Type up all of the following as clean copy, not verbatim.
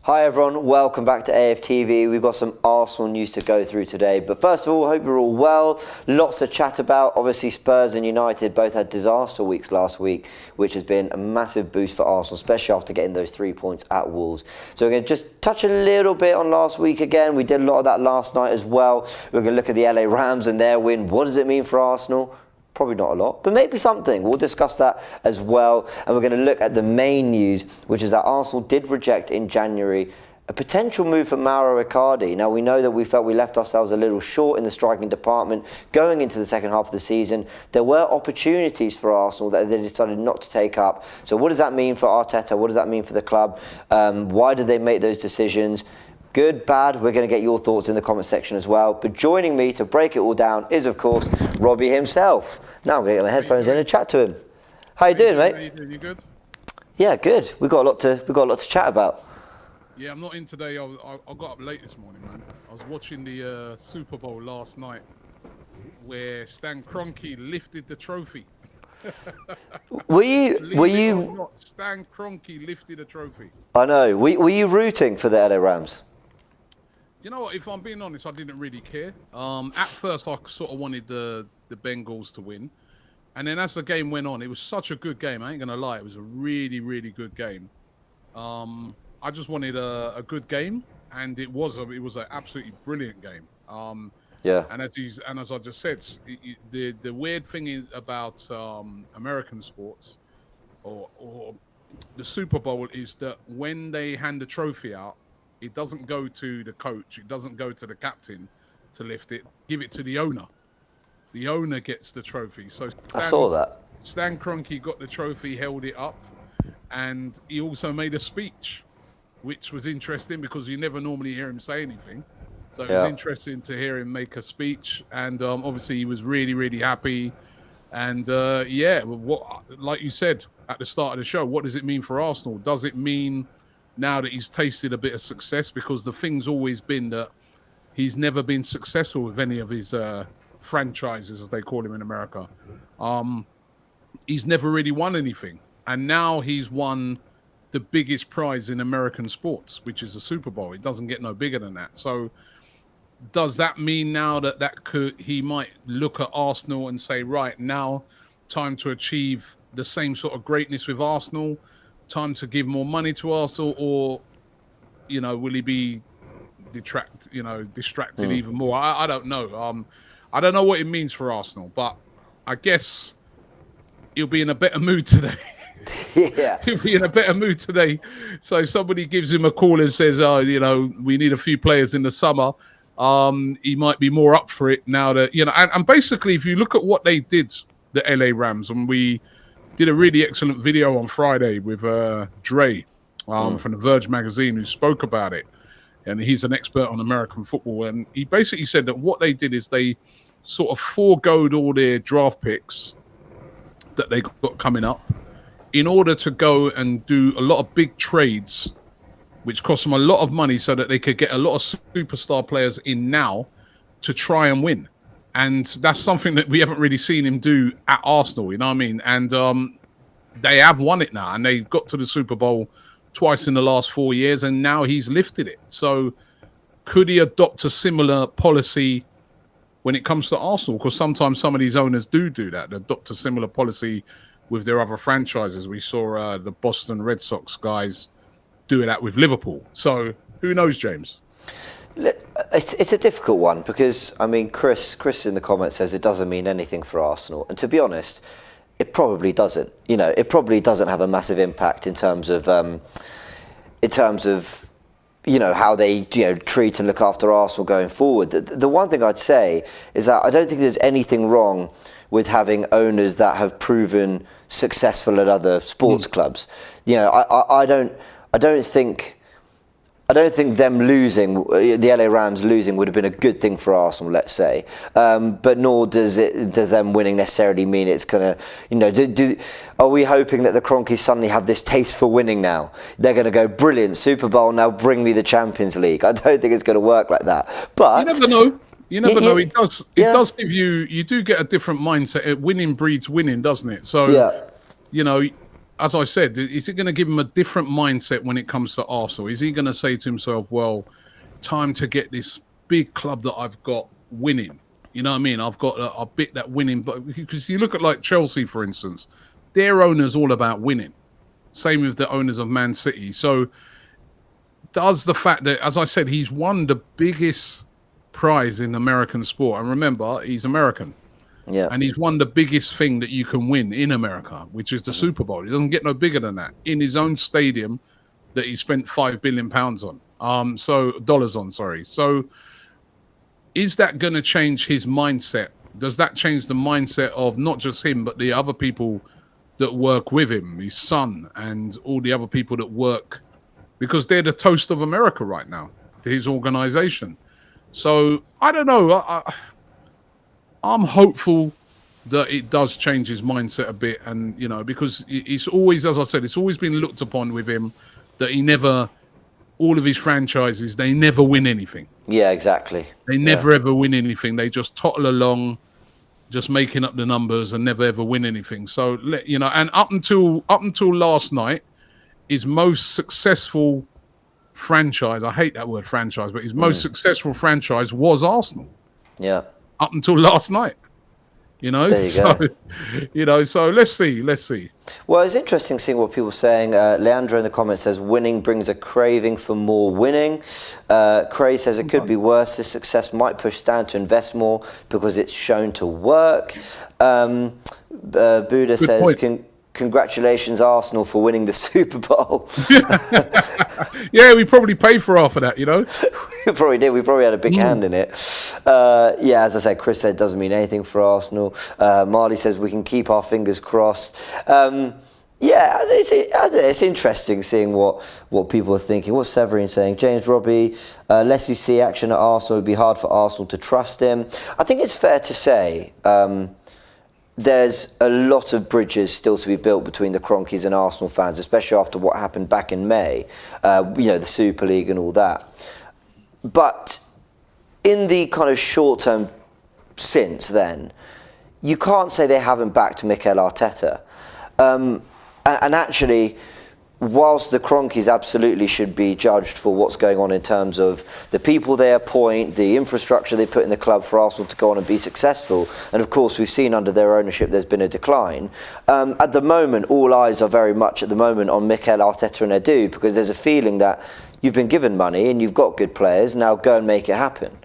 Hi everyone, welcome back to AFTV. We've got some Arsenal news to go through today. But first of all, hope you're all well. Lots to chat about. Obviously, Spurs and United both had disaster weeks last week, which has been a massive boost for Arsenal, especially after getting those 3 points at Wolves. So we're going to just touch a little bit on last week again. We did a lot of that last night as well. We're going to look at the LA Rams and their win. What does it mean for Arsenal? Probably not a lot, but maybe something. We'll discuss that as well. And we're going to look at the main news, which is that Arsenal did reject in January a potential move for Mauro Icardi. Now, we know that we felt we left ourselves a little short in the striking department going into the second half of the season. There were opportunities for Arsenal that they decided not to take up. So what does that mean for Arteta? What does that mean for the club? Why did they make those decisions? Good, bad, we're going to get your thoughts in the comment section as well. But joining me to break it all down is, of course, Robbie himself. Now I'm going to get my headphones in and chat to him. How you doing, mate? How you doing? You good? Yeah, good. We've got a lot to chat about. Yeah, I'm not in today. I got up late this morning, man. I was watching the Super Bowl last night where Stan Kroenke lifted the trophy. Were you? Not, Stan Kroenke lifted a trophy. I know. Were you rooting for the LA Rams? You know what? If I'm being honest, I didn't really care. At first, I sort of wanted the Bengals to win, and then as the game went on, it was such a good game. I ain't gonna lie, it was a really, really good game. I just wanted a good game, and it was an absolutely brilliant game. Yeah. And as I just said, the weird thing is about American sports or the Super Bowl is that when they hand the trophy out, it doesn't go to the coach, it doesn't go to the captain to lift it, give it to the owner. The owner gets the trophy. So I saw that. Stan Kroenke got the trophy, held it up, and he also made a speech, which was interesting because you never normally hear him say anything. So it was interesting to hear him make a speech, and obviously he was really, really happy. And like you said at the start of the show, what does it mean for Arsenal? Does it mean now that he's tasted a bit of success? Because the thing's always been that he's never been successful with any of his franchises, as they call him in America. He's never really won anything, and now he's won the biggest prize in American sports, which is the Super Bowl. It doesn't get no bigger than that. So does that mean now that he might look at Arsenal and say, right, now time to achieve the same sort of greatness with Arsenal, time to give more money to Arsenal, or, will he be distracted even more? I don't know. I don't know what it means for Arsenal, but I guess he'll be in a better mood today. Yeah. He'll be in a better mood today. So somebody gives him a call and says, we need a few players in the summer. He might be more up for it now that, and basically, if you look at what they did, the LA Rams, and we did a really excellent video on Friday with Dre from the Verge magazine, who spoke about it. And he's an expert on American football. And he basically said that what they did is they sort of foregoed all their draft picks that they got coming up in order to go and do a lot of big trades, which cost them a lot of money, so that they could get a lot of superstar players in now to try and win. And that's something that we haven't really seen him do at Arsenal, you know what I mean? And they have won it now, and they got to the Super Bowl twice in the last 4 years, and now he's lifted it. So could he adopt a similar policy when it comes to Arsenal? Because sometimes some of these owners do that. They adopt a similar policy with their other franchises. We saw the Boston Red Sox guys do that with Liverpool. So who knows, James? It's a difficult one because, Chris in the comments says it doesn't mean anything for Arsenal. And to be honest, it probably doesn't. It probably doesn't have a massive impact in terms of how they treat and look after Arsenal going forward. The one thing I'd say is that I don't think there's anything wrong with having owners that have proven successful at other sports clubs. I don't think them losing, the LA Rams losing, would have been a good thing for Arsenal, let's say. But nor does them winning necessarily mean it's gonna, are we hoping that the Kroenkes suddenly have this taste for winning now? They're going to go, brilliant, Super Bowl, now bring me the Champions League. I don't think it's going to work like that. But you never know. You never know. It does give you do get a different mindset. Winning breeds winning, doesn't it? So, as I said, is it going to give him a different mindset when it comes to Arsenal? Is he going to say to himself, well, time to get this big club that I've got winning? You know what I mean? I've got a bit that winning, but because you look at like Chelsea, for instance, their owner's all about winning. Same with the owners of Man City. So does the fact that, as I said, he's won the biggest prize in American sport, and remember, he's American. Yeah. And he's won the biggest thing that you can win in America, which is the Super Bowl. He doesn't get no bigger than that in his own stadium that he spent £5 billion on. So is that going to change his mindset? Does that change the mindset of not just him, but the other people that work with him, his son and all the other people that work, because they're the toast of America right now, to his organization. So I don't know. I'm hopeful that it does change his mindset a bit. And, you know, because it's always, as I said, it's always been looked upon with him that he never, all of his franchises, they never win anything. Yeah, exactly. They never ever win anything. They just tottle along, just making up the numbers and never ever win anything. So, you know, and up until last night, his most successful franchise, I hate that word franchise, but his most successful franchise was Arsenal. Yeah. Up until last night. You know, so let's see. Well, it's interesting seeing what people are saying. Leandro in the comments says winning brings a craving for more winning. Craig says it could be worse. This success might push Stan to invest more because it's shown to work. Buddha says, congratulations, Arsenal, for winning the Super Bowl. Yeah, we probably paid for half of that, you know. We probably did. We probably had a big hand in it. Yeah, as I said, Chris said it doesn't mean anything for Arsenal. Marley says we can keep our fingers crossed. Yeah, it's interesting seeing what people are thinking. What's Severin saying? James Robbie, unless you see action at Arsenal, it would be hard for Arsenal to trust him. I think it's fair to say there's a lot of bridges still to be built between the Kroenkes and Arsenal fans, especially after what happened back in May, the Super League and all that. But in the kind of short term since then, you can't say they haven't backed Mikel Arteta. And actually, whilst the Kroenkes absolutely should be judged for what's going on in terms of the people they appoint, the infrastructure they put in the club for Arsenal to go on and be successful, and of course we've seen under their ownership there's been a decline, at the moment all eyes are very much at the moment on Mikel Arteta and Edu, because there's a feeling that you've been given money and you've got good players, now go and make it happen.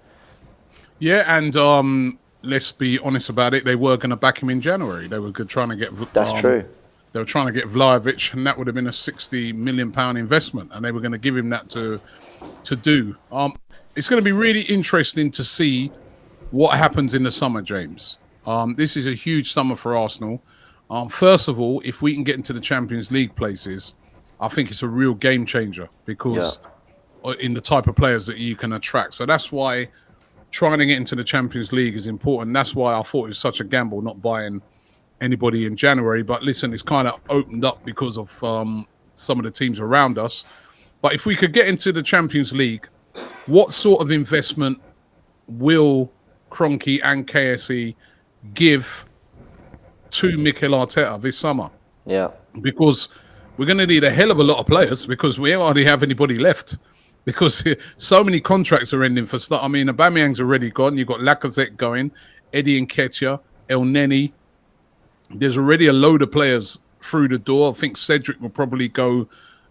Yeah, and let's be honest about it, they were going to back him in January. They were trying to get... That's true. They were trying to get Vlahovic, and that would have been a £60 million investment, and they were going to give him that to do. It's going to be really interesting to see what happens in the summer, James. This is a huge summer for Arsenal. First of all, if we can get into the Champions League places, I think it's a real game changer because in the type of players that you can attract. So that's why trying to get into the Champions League is important. That's why I thought it was such a gamble not buying anybody in January. But listen, it's kind of opened up because of some of the teams around us. But if we could get into the Champions League, what sort of investment will Kroenke and KSE give to Mikel Arteta this summer? Yeah. Because we're going to need a hell of a lot of players because we hardly have anybody left. Because so many contracts are ending for start. I mean, Aubameyang's already gone. You've got Lacazette going, Eddie Nketiah, El Neni. There's already a load of players through the door. I think Cedric will probably go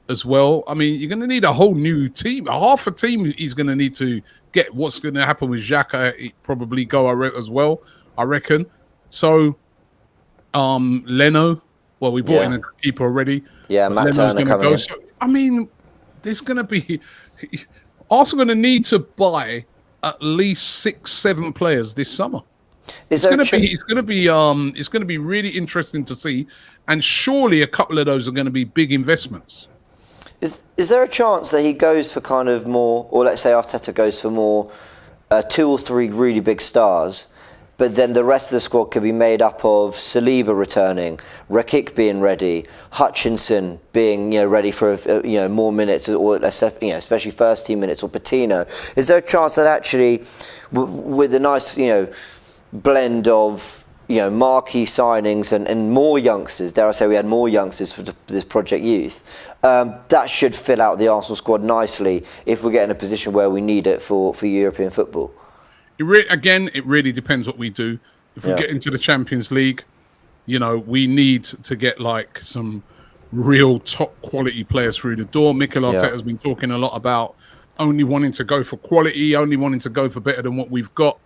as well. I mean, you're going to need a whole new team. Half a team he's going to need to get. What's going to happen with Xhaka? Probably go as well, I reckon. So, Leno. Well, we brought in a keeper already. Yeah, Matt Turner coming in. So, I mean, there's going to be... Arsenal going to need to buy at least 6-7 players this summer. It's going to be really interesting to see, and surely a couple of those are going to be big investments. Is there a chance that he goes for kind of more, or let's say Arteta goes for more 2 or 3 really big stars, but then the rest of the squad could be made up of Saliba returning, Rakik being ready, Hutchinson being ready for more minutes, or especially first team minutes, or Patino? Is there a chance that actually, with a nice blend of marquee signings and more youngsters. Dare I say, we had more youngsters for this Project Youth. That should fill out the Arsenal squad nicely if we get in a position where we need it for European football. It really depends what we do. If we get into the Champions League, we need to get like some real top quality players through the door. Mikel Arteta has been talking a lot about only wanting to go for quality, only wanting to go for better than what we've got.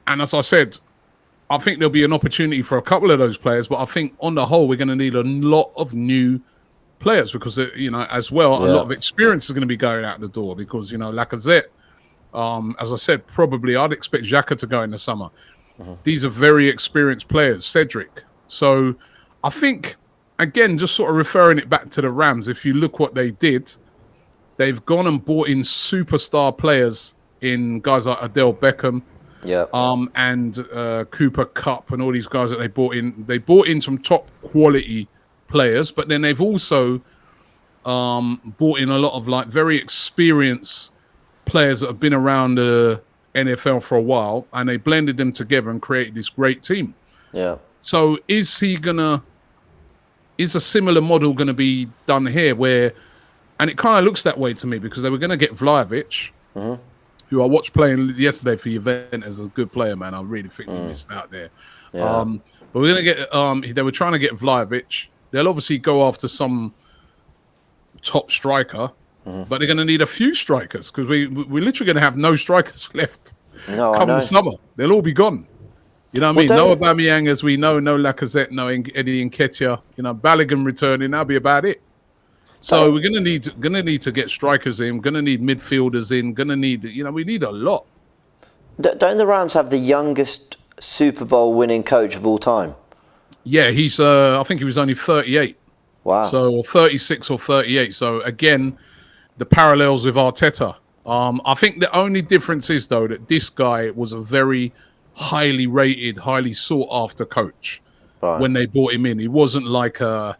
And as I said, I think there'll be an opportunity for a couple of those players, but I think on the whole, we're going to need a lot of new players because, as well, a lot of experience is going to be going out the door because, Lacazette, as I said, probably I'd expect Xhaka to go in the summer. These are very experienced players, Cedric. So I think, again, just sort of referring it back to the Rams, if you look what they did, they've gone and bought in superstar players in guys like Adele Beckham, and Cooper Kupp and all these guys that they bought in. They bought in some top quality players, but then they've also bought in a lot of like very experienced players that have been around the NFL for a while, and they blended them together and created this great team. So is a similar model going to be done here where, and it kind of looks that way to me because they were going to get Vlahovic, who I watched playing yesterday for Juventus as a good player, man. I really think we missed out there. But we're going to get, they were trying to get Vlahovic. They'll obviously go after some top striker, but they're going to need a few strikers because we're literally going to have no strikers left come the summer. They'll all be gone. You know what I mean? No Aubameyang, as we know, no Lacazette, no Eddie Nketiah. Balogun returning, that'll be about it. So we're gonna need to get strikers in. Gonna need midfielders in. Gonna need, we need a lot. Don't the Rams have the youngest Super Bowl winning coach of all time? Yeah, he's. I think he was only 38. Wow. So 36 or 38. So again, the parallels with Arteta. I think the only difference is though that this guy was a very highly rated, highly sought after coach when they brought him in. He wasn't like an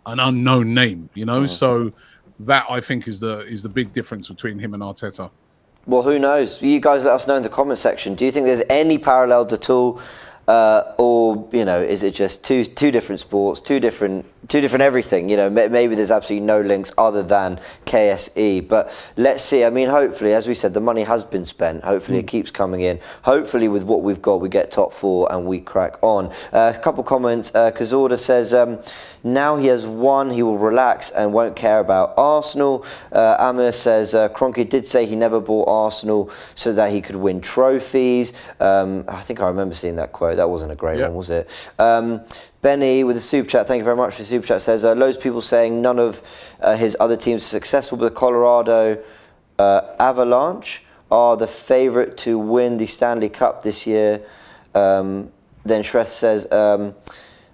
unknown name, So that I think is the big difference between him and Arteta. Well, who knows? You guys let us know in the comment section. Do you think there's any parallels at all, or is it just two different sports, two different everything? Maybe there's absolutely no links other than KSE. But let's see. I mean, hopefully, as we said, the money has been spent. Hopefully, it keeps coming in. Hopefully, with what we've got, we get top four and we crack on. A couple comments. Cazorda says, now he has won, he will relax and won't care about Arsenal. Amir says, Kroenke did say he never bought Arsenal so that he could win trophies. I think I remember seeing that quote. That wasn't a great one, was it? Benny with a super chat, thank you very much for the super chat, says loads of people saying none of his other teams are successful, but the Colorado Avalanche are the favourite to win the Stanley Cup this year. Then Shreth says,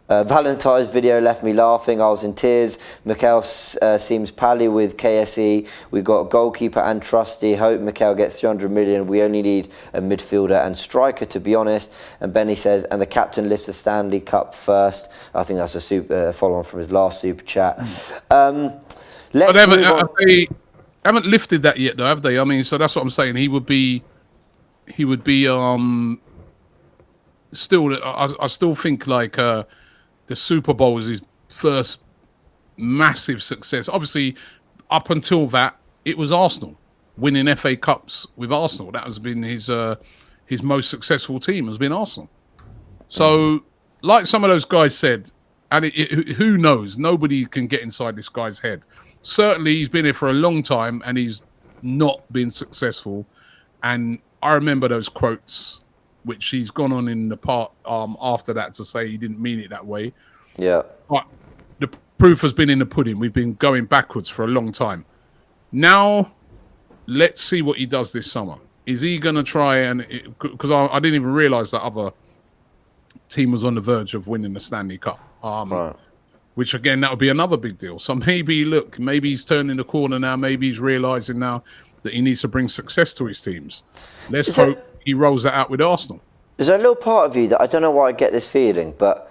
Valentine's video left me laughing. I was in tears. Mikel seems pally with KSE. We've got goalkeeper and trusty. Hope Mikel gets 300 million. We only need a midfielder and striker, to be honest. And Benny says, and the captain lifts the Stanley Cup first. I think that's a follow-on from his last super chat. They haven't lifted that yet, though, have they? I mean, so that's what I'm saying. He would be. Still, I still think like. The Super Bowl was his first massive success. Obviously, up until that, it was Arsenal winning FA Cups with Arsenal. That has been his most successful team. Has been Arsenal. So, like some of those guys said, and who knows? Nobody can get inside this guy's head. Certainly, he's been here for a long time, and he's not been successful. And I remember those quotes, which he's gone on in the part after that to say he didn't mean it that way. Yeah. But the proof has been in the pudding. We've been going backwards for a long time. Now, let's see what he does this summer. Is he going to try because I didn't even realise that other team was on the verge of winning the Stanley Cup. Which, again, that would be another big deal. So maybe he's turning the corner now. Maybe he's realising now that he needs to bring success to his teams. Let's hope he rolls that out with Arsenal. There's a little part of you that I don't know why I get this feeling, but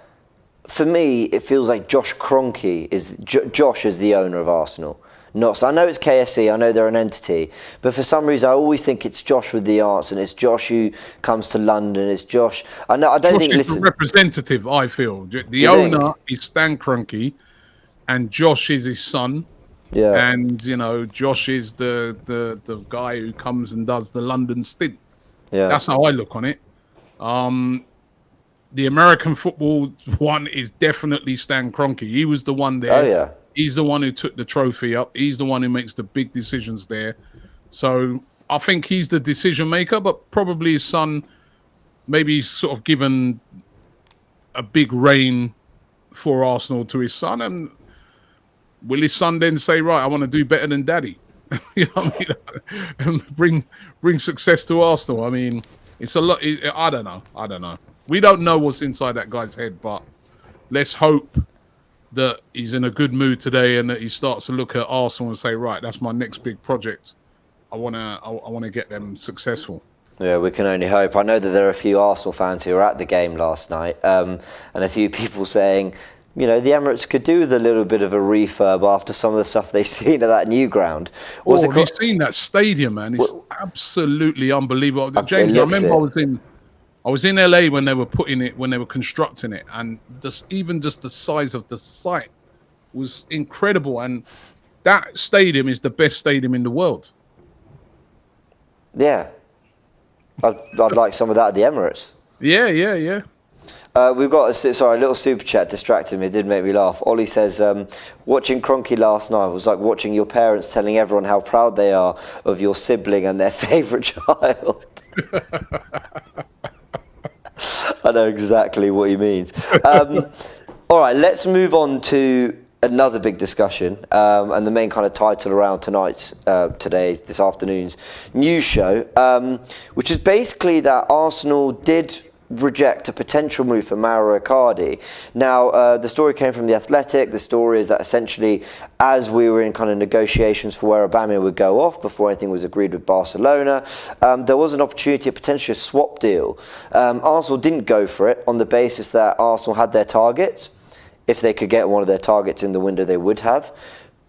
for me, it feels like Josh Kroenke Josh is the owner of Arsenal. not. So I know it's KSC, I know they're an entity, but for some reason I always think it's Josh with the arts, and it's Josh who comes to London. It's Josh. I don't Josh think. Is the representative. I feel the owner owner is Stan Kroenke, and Josh is his son. Yeah. And Josh is the guy who comes and does the London stint. Yeah. That's how I look on it. The American football one is definitely Stan Kroenke. He was the one there. Oh yeah. He's the one who took the trophy up. He's the one who makes the big decisions there. So I think he's the decision maker, but probably his son, maybe sort of given a big reign for Arsenal to his son. And will his son then say, right, I want to do better than daddy? You know what I mean? And bring success to Arsenal. I mean, it's a lot. I don't know. We don't know what's inside that guy's head, but let's hope that he's in a good mood today and that he starts to look at Arsenal and say, right, that's my next big project. I want to get them successful. Yeah, we can only hope. I know that there are a few Arsenal fans who were at the game last night, and a few people saying, the Emirates could do with a little bit of a refurb after some of the stuff they've seen at that new ground. Have you seen that stadium, man? It's absolutely unbelievable. James, I remember I was in LA when they were constructing it, and just the size of the site was incredible. And that stadium is the best stadium in the world. Yeah, I'd like some of that at the Emirates. Yeah. We've got a little super chat distracted me. It did make me laugh. Ollie says, watching Kroenke last night was like watching your parents telling everyone how proud they are of your sibling and their favourite child. I know exactly what he means. All right, let's move on to another big discussion, and the main kind of title around this afternoon's news show, which is basically that Arsenal did reject a potential move for Mauro Icardi. Now, the story came from The Athletic. The story is that essentially, as we were in kind of negotiations for where Aubameyang would go off before anything was agreed with Barcelona, there was an opportunity, a potential swap deal. Arsenal didn't go for it on the basis that Arsenal had their targets. If they could get one of their targets in the window, they would have.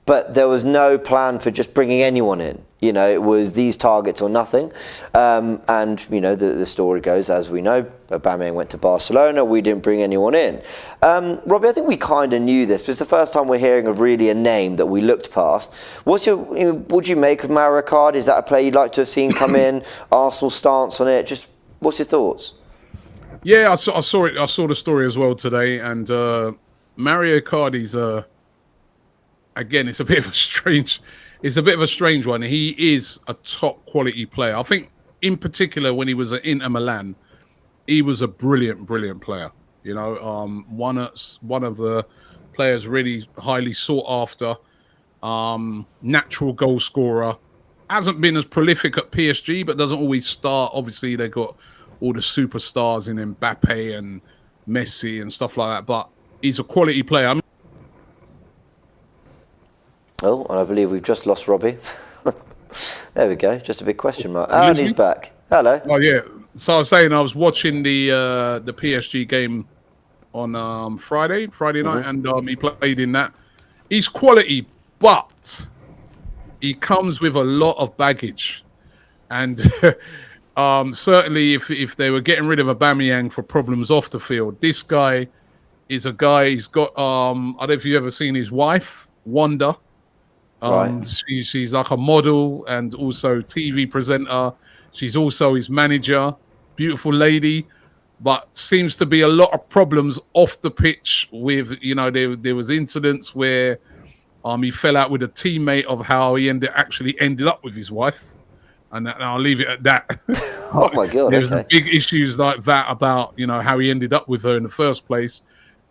But there was no plan for just bringing anyone in. It was these targets or nothing. And, the story goes, as we know, Aubameyang went to Barcelona. We didn't bring anyone in. Robbie, I think we kind of knew this, but it's the first time we're hearing of really a name that we looked past. What do you make of Mauro Icardi? Is that a player you'd like to have seen come in? Arsenal's stance on it? Just what's your thoughts? Yeah, I saw it. I saw the story as well today. And Mauro Icardi's again, it's a bit of a strange one. He is a top quality player. I think, in particular, when he was at Inter Milan, he was a brilliant player. One of the players really highly sought after. Natural goal scorer. Hasn't been as prolific at PSG, but doesn't always start. Obviously, they got all the superstars in Mbappe and Messi and stuff like that. But he's a quality player. Oh, and I believe we've just lost Robbie. There we go. Just a big question mark. And he's back. Hello. Oh yeah. So I was saying I was watching the PSG game on Friday night, and he played in that. He's quality, but he comes with a lot of baggage, and certainly if they were getting rid of Aubameyang for problems off the field, this guy is a guy. He's got I don't know if you've ever seen his wife, Wanda. Right. She's like a model and also TV presenter. She's also his manager. Beautiful lady, but seems to be a lot of problems off the pitch with, there was incidents where he fell out with a teammate of how he actually ended up with his wife. And I'll leave it at that. Oh my God. There's big issues like that about, how he ended up with her in the first place.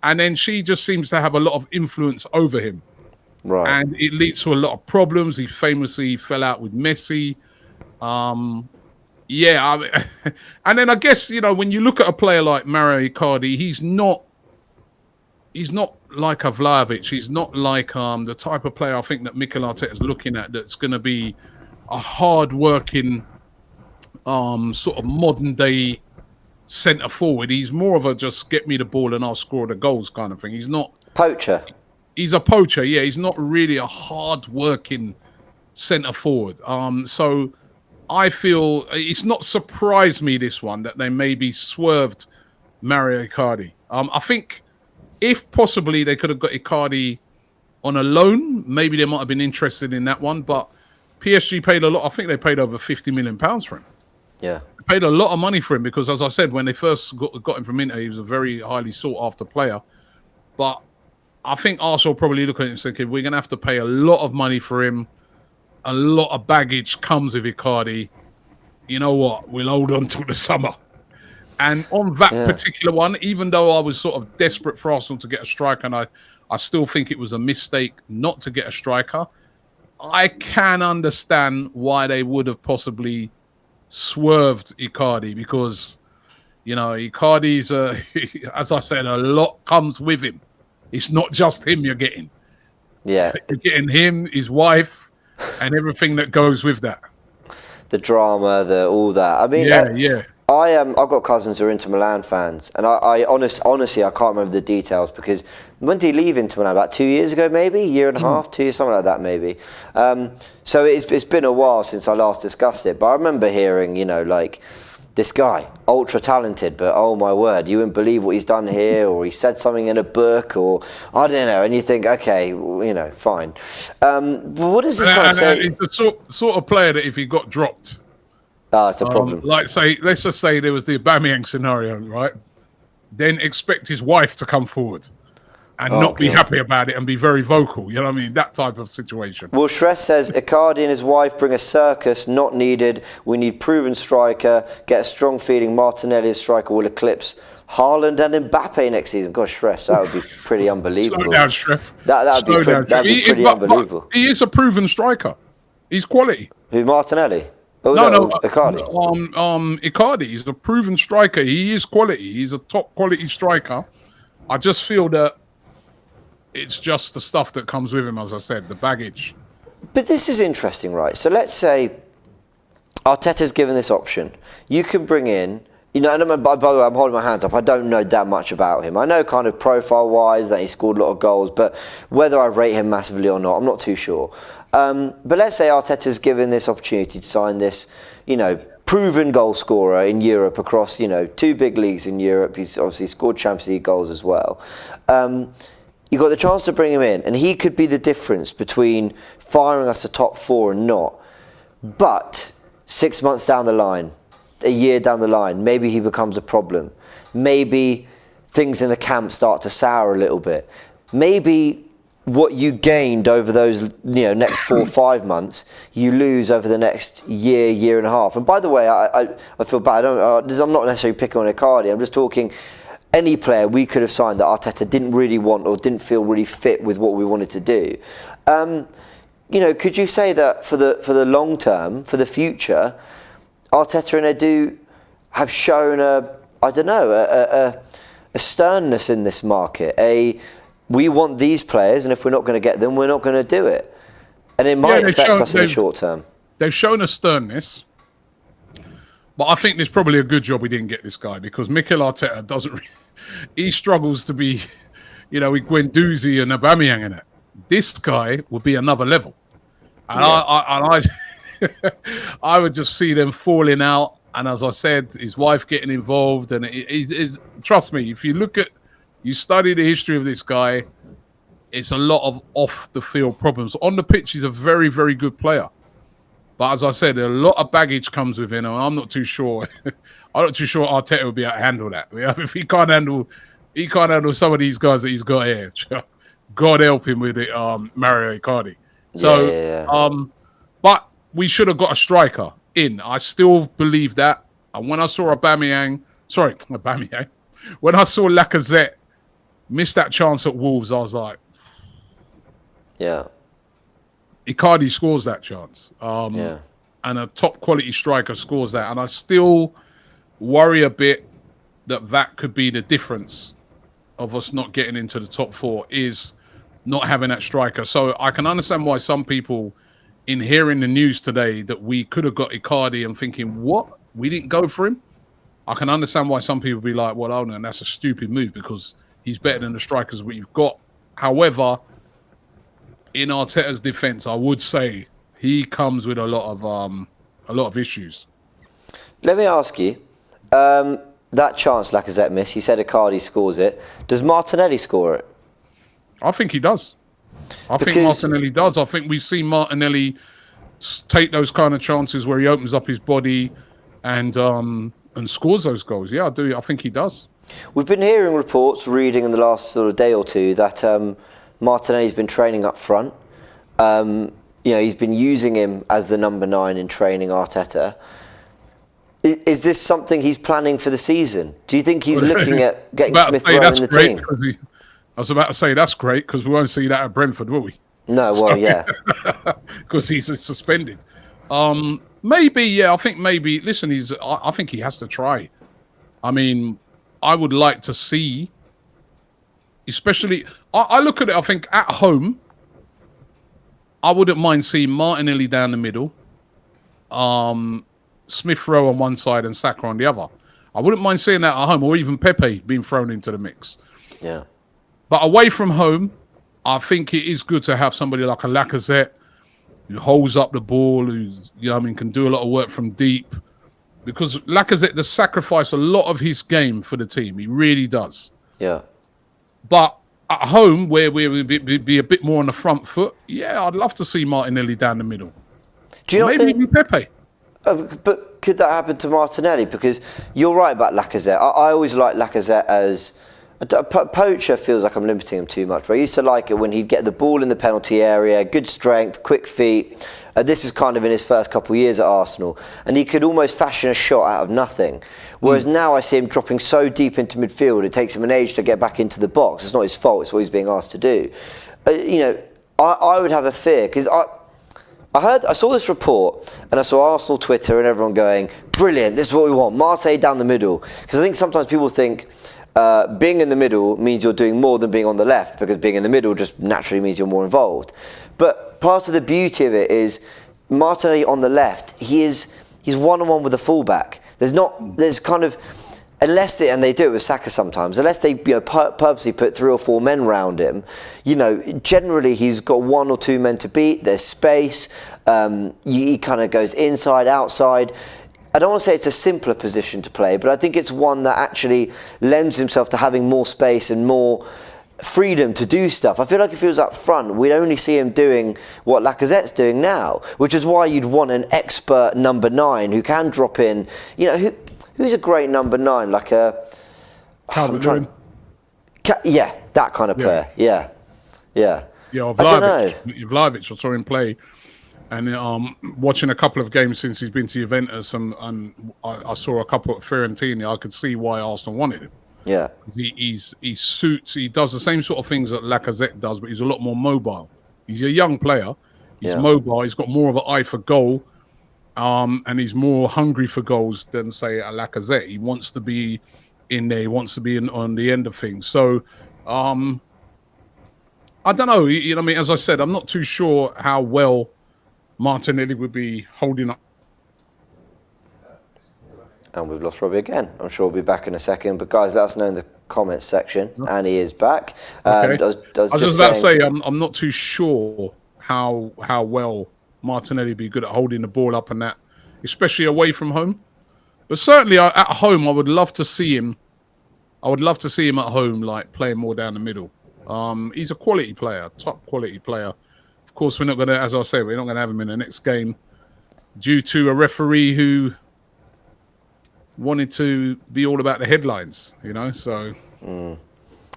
And then she just seems to have a lot of influence over him. Right. And it leads to a lot of problems. He famously fell out with Messi. And then I guess, when you look at a player like Mauro Icardi, he's not like a Vlahovic. He's not like the type of player I think that Mikel Arteta is looking at, that's going to be a hard-working sort of modern-day centre forward. He's more of a just get me the ball and I'll score the goals kind of thing. He's not poacher. he's a poacher. Yeah, he's not really a hard-working centre forward. So I feel it's not surprised me this one that they maybe swerved Mauro Icardi. I think if possibly they could have got Icardi on a loan, maybe they might have been interested in that one. But PSG paid a lot. I think they paid over £50 million for him. Yeah. They paid a lot of money for him because, as I said, when they first got him from Inter, he was a very highly sought-after player. But I think Arsenal probably look at it and say, okay, we're going to have to pay a lot of money for him. A lot of baggage comes with Icardi. You know what? We'll hold on till the summer. And on that particular one, even though I was sort of desperate for Arsenal to get a striker, and I still think it was a mistake not to get a striker, I can understand why they would have possibly swerved Icardi because, Icardi's, as I said, a lot comes with him. It's not just him you're getting. Yeah. You're getting him, his wife, and everything that goes with that. The drama, all that. I mean, I've got cousins who are Inter Milan fans, and I honestly I can't remember the details because when did he leave Inter Milan? About 2 years ago, maybe a year and a half, 2 years, something like that, maybe. So it's been a while since I last discussed it, but I remember hearing, like this guy, ultra talented, but oh my word, you wouldn't believe what he's done here, or he said something in a book, or I don't know, and you think, okay, fine. But what does this kind of say? He's the sort of player that if he got dropped. It's a problem. Let's just say there was the Aubameyang scenario, right? Then expect his wife to come forward and not be happy about it and be very vocal. You know what I mean? That type of situation. Well, Shress says, Icardi and his wife bring a circus, not needed. We need proven striker. Get a strong feeling Martinelli's striker will eclipse Haaland and Mbappe next season. Gosh, Shress, that would be pretty unbelievable. Slow down, Shref. That'd be pretty unbelievable. But he is a proven striker. He's quality. Who, Martinelli? No, Icardi. Icardi is a proven striker. He is quality. He's a top quality striker. I just feel that it's just the stuff that comes with him, as I said, the baggage. But this is interesting, right? So let's say Arteta's given this option. You can bring in, and by the way, I'm holding my hands up. I don't know that much about him. I know kind of profile-wise that he scored a lot of goals, but whether I rate him massively or not, I'm not too sure. But let's say Arteta's given this opportunity to sign this, proven goal scorer in Europe across, 2 big leagues in Europe. He's obviously scored Champions League goals as well. You got the chance to bring him in, and he could be the difference between firing us a top 4 and not. But 6 months down the line, a year down the line, maybe he becomes a problem. Maybe things in the camp start to sour a little bit. Maybe what you gained over those next 4 or 5 months, you lose over the next year and a half. And by the way, I feel bad. I'm not necessarily picking on Icardi. I'm just talking any player we could have signed that Arteta didn't really want or didn't feel really fit with what we wanted to do. Could you say that for the long term, for the future, Arteta and Edu have shown a sternness in this market, we want these players, and if we're not going to get them, we're not going to do it. And it might affect us in the short term. They've shown a sternness, but I think there's probably a good job we didn't get this guy because Mikel Arteta doesn't. He struggles to be, with Guendouzi and Aubameyang in it. This guy would be another level, and I would just see them falling out. And as I said, his wife getting involved, and trust me, if you study the history of this guy, it's a lot of off the field problems. On the pitch, he's a very, very good player. But as I said, a lot of baggage comes with him, and I'm not too sure. I'm not too sure Arteta will be able to handle that. If he can't handle some of these guys that he's got here. God help him with it, Mauro Icardi. So, but we should have got a striker in. I still believe that. And when I saw Aubameyang, when I saw Lacazette miss that chance at Wolves, I was like, yeah. Icardi scores that chance. And a top quality striker scores that. And I still worry a bit that could be the difference of us not getting into the top 4 is not having that striker. So I can understand why some people, in hearing the news today that we could have got Icardi and thinking, what? We didn't go for him? I can understand why some people be like, well, oh no, that's a stupid move because he's better than the strikers we've got. However, in Arteta's defence, I would say he comes with a lot of issues. Let me ask you, that chance Lacazette missed, you said Icardi scores it. Does Martinelli score it? I think he does. I think Martinelli does. I think we've seen Martinelli take those kind of chances where he opens up his body and scores those goals. Yeah, I do. I think he does. We've been hearing reports, reading in the last sort of day or two, that Martinelli's been training up front. He's been using him as the number 9 in training, Arteta. Is this something he's planning for the season? Do you think he's looking at getting Smith Rowe in the team? I was about to say that's great because we won't see that at Brentford, will we? No, well, yeah. Because he's suspended. Maybe, yeah, I think maybe, listen, I think he has to try. I mean, I would like to see, especially, I look at it, I think at home, I wouldn't mind seeing Martinelli down the middle, Smith Rowe on one side and Saka on the other. I wouldn't mind seeing that at home, or even Pepe being thrown into the mix. Yeah. But away from home, I think it is good to have somebody like a Lacazette who holds up the ball, who's, can do a lot of work from deep. Because Lacazette does sacrifice a lot of his game for the team. He really does. Yeah. But at home, where we'll be a bit more on the front foot, yeah, I'd love to see Martinelli down the middle. Do you not think even Pepe? But could that happen to Martinelli? Because you're right about Lacazette. I always like Lacazette as... Poacher feels like I'm limiting him too much, but I used to like it when he'd get the ball in the penalty area, good strength, quick feet. This is kind of in his first couple of years at Arsenal, and he could almost fashion a shot out of nothing. Whereas now I see him dropping so deep into midfield, it takes him an age to get back into the box. It's not his fault, it's what he's being asked to do. I would have a fear, because I saw this report, and I saw Arsenal Twitter and everyone going, brilliant, this is what we want, Marte down the middle. Because I think sometimes people think, being in the middle means you're doing more than being on the left, because being in the middle just naturally means you're more involved. But part of the beauty of it is Martinelli on the left, he's one-on-one with the fullback. There's kind of, unless and they do it with Saka sometimes, unless they purposely put 3 or 4 men round him, generally he's got 1 or 2 men to beat, there's space, he kind of goes inside, outside. I don't want to say it's a simpler position to play, but I think it's one that actually lends himself to having more space and more freedom to do stuff. I feel like if he was up front, we'd only see him doing what Lacazette's doing now, which is why you'd want an expert number 9 who can drop in. Who's a great number 9? Like a... yeah, that kind of player. Yeah. Yeah, Vlahovic, I saw him play. And watching a couple of games since he's been to Juventus, and I saw a couple at Fiorentina, I could see why Arsenal wanted him. Yeah, he suits. He does the same sort of things that Lacazette does, but he's a lot more mobile. He's a young player. He's mobile. He's got more of an eye for goal, and he's more hungry for goals than say a Lacazette. He wants to be in there. He wants to be on the end of things. So, I don't know. I mean, as I said, I'm not too sure how well Martinelli would be holding up. And we've lost Robbie again. I'm sure we'll be back in a second. But guys, let us know in the comments section. And he is back. Okay. I was just about to say, I'm not too sure how well Martinelli would be good at holding the ball up and that, especially away from home. But certainly at home, I would love to see him. I would love to see him at home, like playing more down the middle. He's a quality player, top quality player. Of course, we're not going to, as I say, we're not going to have him in the next game due to a referee who wanted to be all about the headlines, so...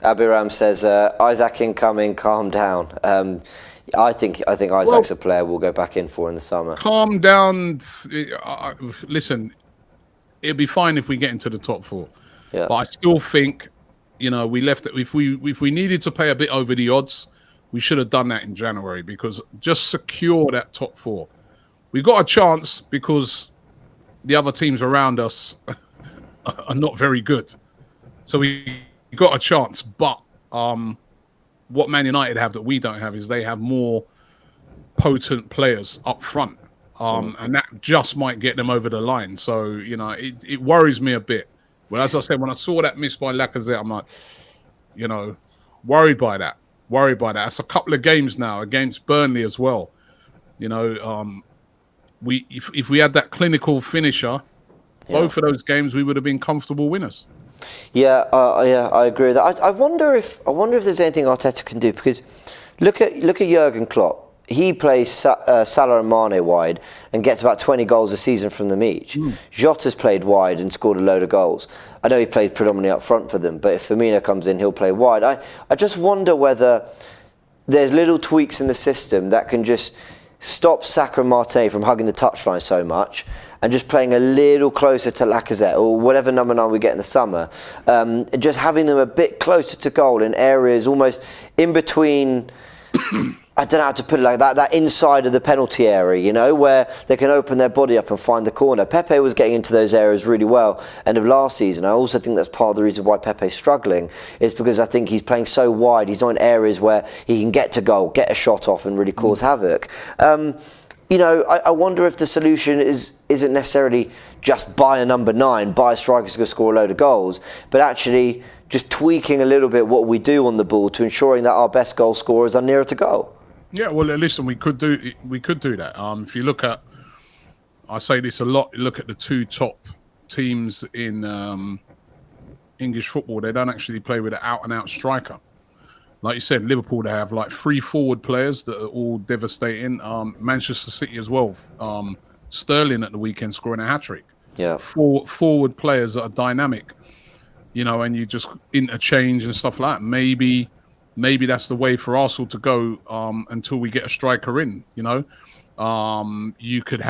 Abiram says, Isaac incoming, calm down. I think Isaac's a player we'll go back in for in the summer. Calm down. Listen, it'll be fine if we get into the top 4. Yeah. But I still think, we left it. If we needed to pay a bit over the odds, we should have done that in January, because just secure that top 4. We got a chance because the other teams around us are not very good. So we got a chance. But what Man United have that we don't have is they have more potent players up front. And that just might get them over the line. So, it worries me a bit. Well, as I said, when I saw that miss by Lacazette, I'm like, worried by that. worry about that. It's a couple of games now against Burnley as well. You know, if we had that clinical finisher, both of those games we would have been comfortable winners. Yeah, I agree with that. I wonder if there's anything Arteta can do, because look at Jurgen Klopp. He plays Salah and Mane wide and gets about 20 goals a season from them each. Jota's played wide and scored a load of goals. I know he played predominantly up front for them, but if Firmino comes in, he'll play wide. I just wonder whether there's little tweaks in the system that can just stop Saka and Martinelli from hugging the touchline so much and just playing a little closer to Lacazette or whatever number 9 we get in the summer. Just having them a bit closer to goal in areas almost in between... I don't know how to put it like that inside of the penalty area, you know, where they can open their body up and find the corner. Pepe was getting into those areas really well end of last season. I also think that's part of the reason why Pepe's struggling, is because I think he's playing so wide. He's not in areas where he can get to goal, get a shot off and really cause havoc. You know, I wonder if the solution isn't necessarily just buy a number 9, buy a striker who's going to score a load of goals, but actually just tweaking a little bit what we do on the ball to ensuring that our best goal scorers are nearer to goal. Yeah, well, listen, we could do that. If you look at, I say this a lot, look at the 2 top teams in English football. They don't actually play with an out-and-out striker. Like you said, Liverpool, they have like 3 forward players that are all devastating. Manchester City as well. Sterling at the weekend scoring a hat-trick. Yeah. 4 forward players that are dynamic, you know, and you just interchange and stuff like that. Maybe that's the way for Arsenal to go until we get a striker in, you know. You could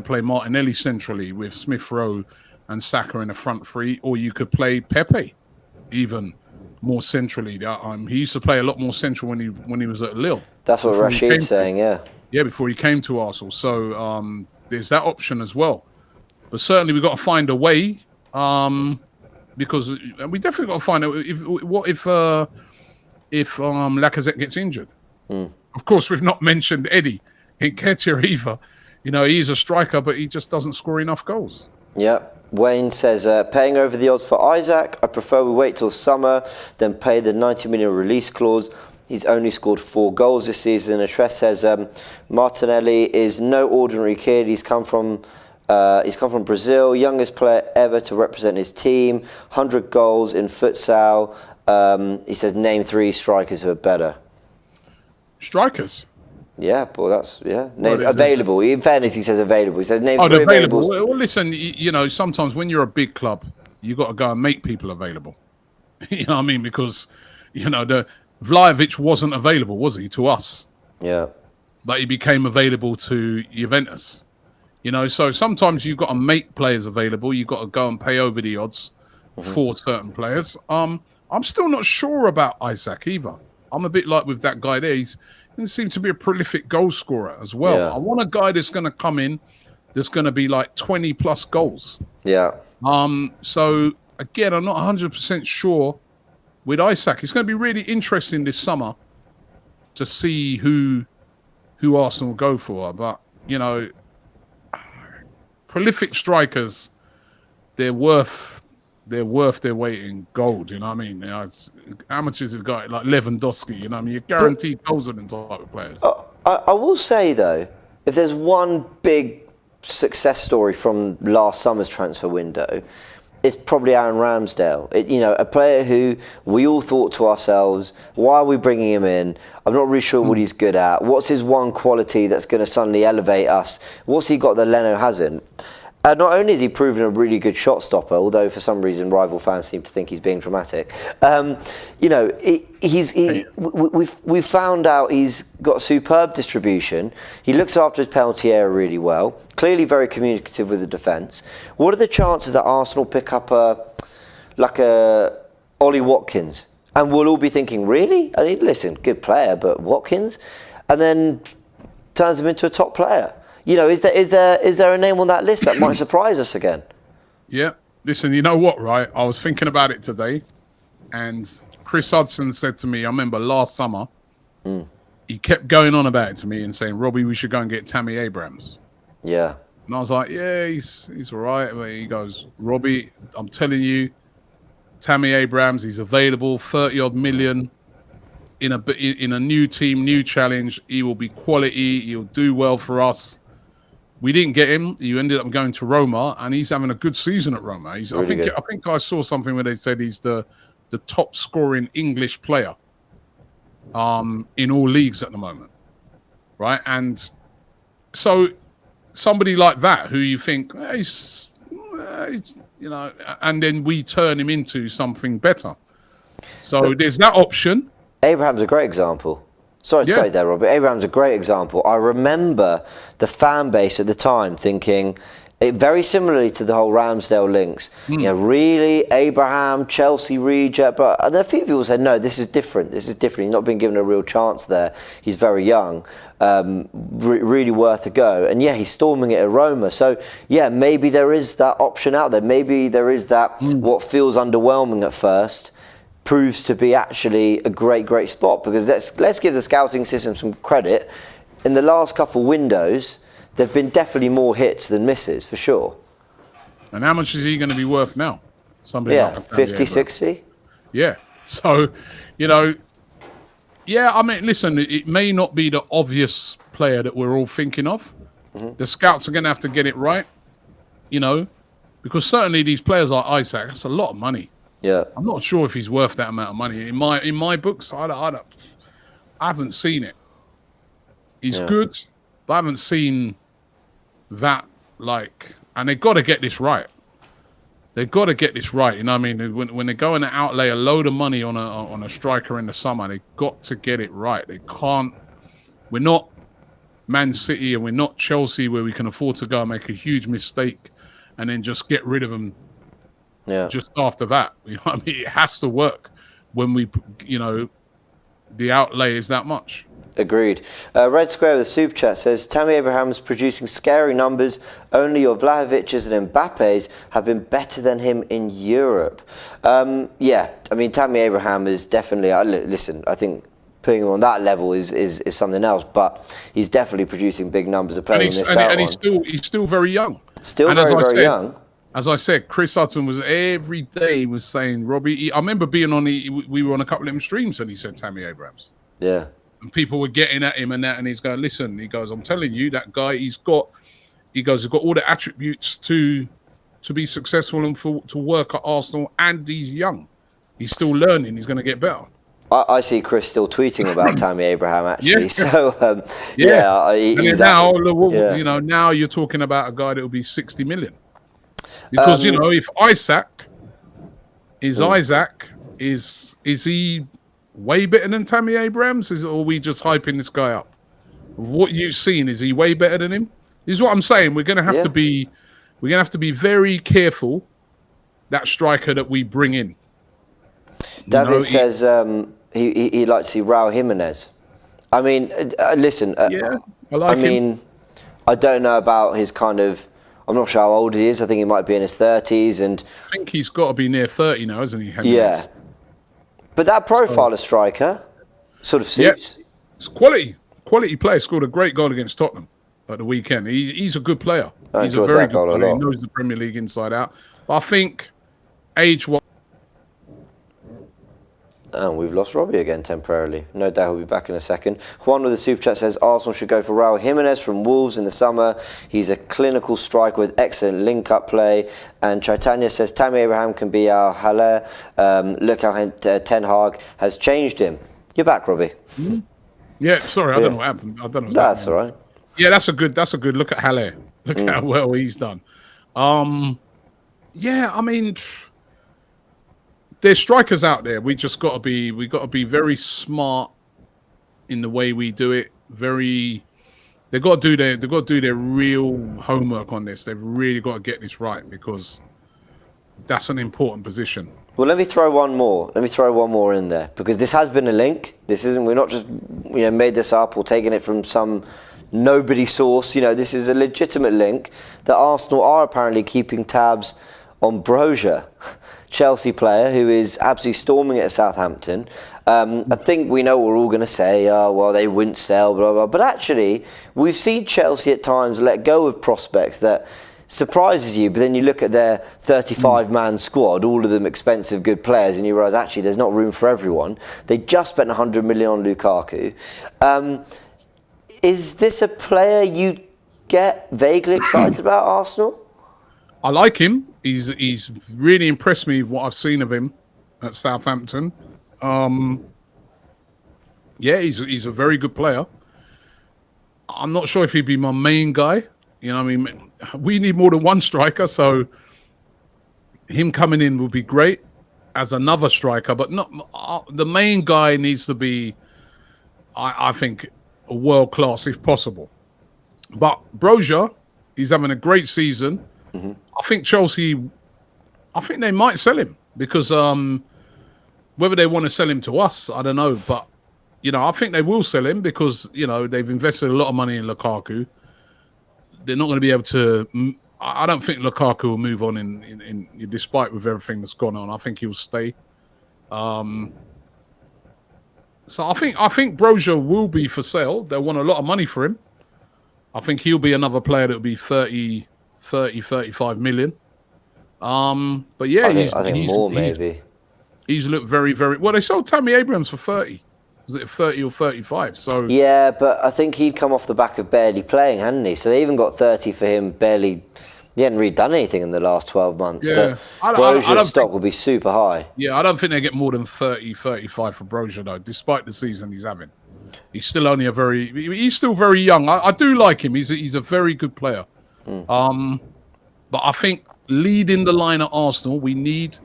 play Martinelli centrally with Smith Rowe and Saka in the front 3, or you could play Pepe even more centrally. He used to play a lot more central when he was at Lille. That's what Rashid's saying, yeah. Yeah, before he came to Arsenal. So there's that option as well. But certainly we've got to find a way. Because we definitely got to find out if Lacazette gets injured. Of course, we've not mentioned Eddie Nketiah either. You know, he's a striker, but he just doesn't score enough goals. Yeah. Wayne says, paying over the odds for Isaac. I prefer we wait till summer, then pay the 90 million release clause. He's only scored 4 goals this season. Atres says, Martinelli is no ordinary kid. He's come from Brazil, youngest player ever to represent his team, 100 goals in futsal. He says, name 3 strikers who are better. Strikers? Yeah, well, that's, yeah. Name available. In fairness, he says available. He says name 3 available. Well, listen, you know, sometimes when you're a big club, you got to go and make people available. You know what I mean? Because, you know, Vlahovic wasn't available, was he, to us? Yeah. But he became available to Juventus. You know, so sometimes you've got to make players available. You've got to go and pay over the odds for certain players. I'm still not sure about Isaac either. I'm a bit like with that guy there. He seems to be a prolific goal scorer as well. Yeah. I want a guy that's going to come in that's going to be like 20 plus goals. Yeah. So again, I'm not 100% sure with Isaac. It's going to be really interesting this summer to see who Arsenal go for. But, you know, prolific strikers, they're worth their weight in gold. You know what I mean? You know, amateurs have got like Lewandowski. You know what I mean? You're guaranteed goals with them type of players. I will say though, if there's one big success story from last summer's transfer window, it's probably Aaron Ramsdale. You know, a player who we all thought to ourselves, why are we bringing him in? I'm not really sure what he's good at. What's his one quality that's going to suddenly elevate us? What's he got that Leno hasn't? Not only is he proven a really good shot stopper, although for some reason rival fans seem to think he's being dramatic. You know, we've found out he's got superb distribution. He looks after his penalty area really well. Clearly very communicative with the defence. What are the chances that Arsenal pick up a Ollie Watkins? And we'll all be thinking, really? I mean, listen, good player, but Watkins? And then turns him into a top player. You know, is there a name on that list that might surprise us again? Yeah. Listen, you know what, right? I was thinking about it today, and Chris Hudson said to me, I remember last summer, he kept going on about it to me and saying, Robbie, we should go and get Tammy Abrams. Yeah. And I was like, yeah, he's all right. But he goes, Robbie, I'm telling you, Tammy Abrams, he's available, 30-odd million. in a new team, new challenge. He will be quality. He'll do well for us. We didn't get him. He ended up going to Roma, and he's having a good season at Roma. Really I think I saw something where they said he's the top scoring English player in all leagues at the moment, right? And so somebody like that, who you think he's and then we turn him into something better. So there's that option. Abraham's a great example. Sorry to go there, Robbie. Abraham's a great example. I remember the fan base at the time thinking, very similarly to the whole Ramsdale links, really, Abraham, Chelsea reject. But a few people said, no, this is different. This is different. He's not been given a real chance there. He's very young. Really worth a go. And yeah, he's storming it at Roma. So yeah, maybe there is that option out there. Maybe there is that what feels underwhelming at first proves to be actually a great spot, because let's give the scouting system some credit. In the last couple windows, there have been definitely more hits than misses, for sure. And how much is he going to be worth now? Somebody like 50, 60? Yeah. So, I mean, listen, it may not be the obvious player that we're all thinking of. The scouts are going to have to get it right, because certainly these players like Isaac, that's a lot of money. Yeah, I'm not sure if he's worth that amount of money. In my books, I haven't seen it. He's good, but I haven't seen that. And they've got to get this right. They've got to get this right. You know what I mean? When they're going to outlay a load of money on a striker in the summer, they've got to get it right. They can't. We're not Man City and we're not Chelsea, where we can afford to go and make a huge mistake and then just get rid of them. Yeah. Just after that, you know what I mean? It has to work when we, the outlay is that much. Agreed. Red Square with a super chat says, Tammy Abraham's producing scary numbers. Only your Vlahovic's and Mbappe's have been better than him in Europe. I mean, Tammy Abraham is definitely, listen, I think putting him on that level is something else, but he's definitely producing big numbers of players. And he's still very young. Still very young. As I said, Chris Hudson was every day was saying, Robbie, I remember being we were on a couple of them streams and he said Tammy Abrahams. Yeah. And people were getting at him and that, and he's going, listen, he goes, I'm telling you, that guy, he's got all the attributes to be successful and to work at Arsenal, and he's young. He's still learning. He's going to get better. I see Chris still tweeting about Tammy Abraham, actually. Yeah. So, now you're talking about a guy that will be 60 million. Because, if Isaac is he way better than Tammy Abrahams? Or are we just hyping this guy up? What you've seen, is he way better than him? This is what I'm saying. We're gonna have to be very careful, that striker that we bring in. David says he'd like to see Raul Jimenez. I mean, listen. I mean, I don't know about his kind of. I'm not sure how old he is. I think he might be in his 30s, and I think he's got to be near 30 now, isn't he? Jimenez? Yeah. But that profile of striker sort of suits. Yeah. It's quality player. Scored a great goal against Tottenham at the weekend. He's a good player. He's a very good player. He knows the Premier League inside out. But I think age-wise. And we've lost Robbie again temporarily. No doubt he'll be back in a second. Juan with the super chat says Arsenal should go for Raul Jimenez from Wolves in the summer. He's a clinical striker with excellent link-up play. And Chaitanya says Tammy Abraham can be our Haller. Look how Ten Hag has changed him. You're back, Robbie. Mm-hmm. Yeah, sorry, I don't know what happened. I don't know. That's all right. Yeah, that's a good look at Haller. Look at how well he's done. I mean, there's strikers out there. We got to be very smart in the way we do it. They've got to do their real homework on this. They've really got to get this right, because that's an important position. Well, let me throw one more in there, because this has been a link. We're not just made this up or taking it from some nobody source. This is a legitimate link that Arsenal are apparently keeping tabs on Brozier, Chelsea player who is absolutely storming it at Southampton. I think we know what we're all going to say, they wouldn't sell, blah, blah. But actually, we've seen Chelsea at times let go of prospects that surprises you, but then you look at their 35-man squad, all of them expensive, good players, and you realise actually there's not room for everyone. They just spent 100 million on Lukaku. Is this a player you get vaguely excited about, Arsenal? I like him. He's really impressed me what I've seen of him at Southampton. He's a very good player. I'm not sure if he'd be my main guy. You know what I mean? We need more than one striker, so him coming in would be great as another striker, but not the main guy needs to be, I think, a world class if possible. But Broja, he's having a great season. Mm-hmm. I think Chelsea, they might sell him because whether they want to sell him to us, I don't know. But, I think they will sell him because, they've invested a lot of money in Lukaku. They're not going to be able to. I don't think Lukaku will move on in despite with everything that's gone on. I think he'll stay. So I think Broja will be for sale. They'll want a lot of money for him. I think he'll be another player that will be 35 million. But yeah, I think more maybe. He's looked very, very well. They sold Tammy Abrams for 30. Was it 30 or 35? So yeah, but I think he'd come off the back of barely playing, hadn't he? So they even got 30 for him. Barely, he hadn't really done anything in the last 12 months. Yeah. But Broja's stock will be super high. Yeah, I don't think they get more than 30, 35 for Broja though, despite the season he's having. He's still only he's still very young. I do like him. He's a very good player. But I think leading the line at Arsenal, we need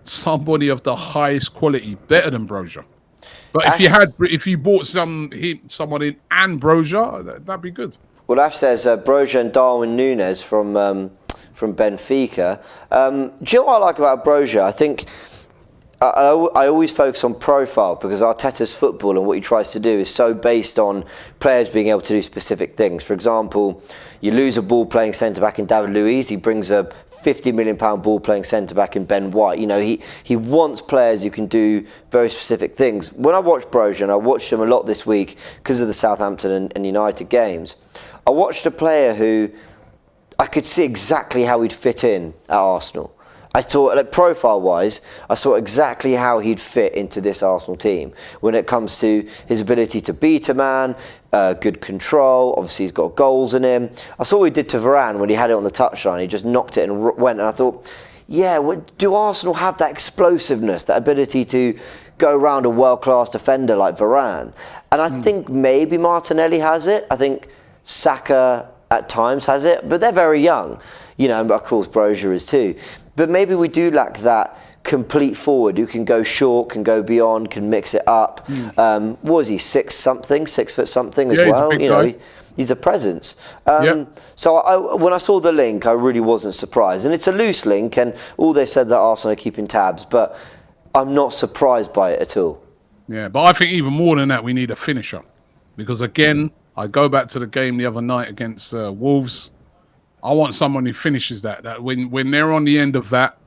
somebody of the highest quality, better than Broja. But if you bought someone in and Broja, that'd be good. Well, Ash says Broja and Darwin Núñez from Benfica. Do you know what I like about Broja? I think I always focus on profile because Arteta's football and what he tries to do is so based on players being able to do specific things. For example, you lose a ball playing centre-back in David Luiz, he brings a £50 million ball playing centre-back in Ben White. He wants players who can do very specific things. When I watched Broja, and I watched him a lot this week because of the Southampton and United games, I watched a player who I could see exactly how he'd fit in at Arsenal. I thought, profile-wise, I saw exactly how he'd fit into this Arsenal team when it comes to his ability to beat a man, good control. Obviously, he's got goals in him. I saw what he did to Varane when he had it on the touchline. He just knocked it and went. And I thought, do Arsenal have that explosiveness, that ability to go around a world-class defender like Varane? And I think maybe Martinelli has it. I think Saka at times has it, but they're very young. And of course Broja is too. But maybe we do lack that complete forward who can go short, can go beyond, can mix it up. What was he, 6 foot something as well? He's a presence. So when I saw the link, I really wasn't surprised. And it's a loose link, and all they've said that Arsenal are keeping tabs, but I'm not surprised by it at all. Yeah, but I think even more than that, we need a finisher. Because again, I go back to the game the other night against Wolves. I want someone who finishes that when they're on the end of that,